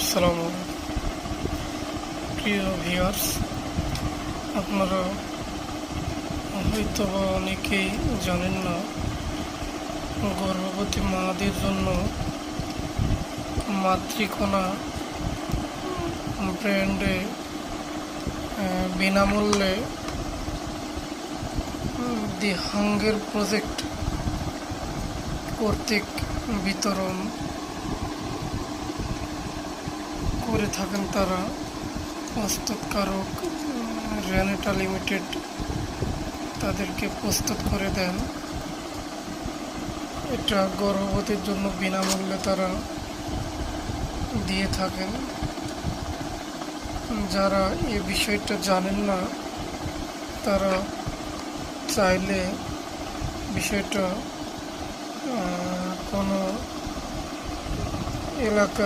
আসসালামু আলাইকুম প্রিয় ভিউয়ার্স, আপনারা হয়তো বা অনেকেই জানেন না, গর্ভবতী মাদের জন্য মাতৃকণা ব্র্যান্ডে বিনামূল্যে দি হাঙ্গার প্রজেক্ট কর্তৃক বিতরণ করে থাকেন। তারা প্রস্তুতকারক রেনেটা লিমিটেড তাদেরকে প্রস্তুত করে দেন। এটা গর্ভবতীর জন্য বিনামূল্যে তারা দিয়ে থাকেন। যারা এ বিষয়টা জানেন না, তারা চাইলে বিষয়টা কোনো এলাকা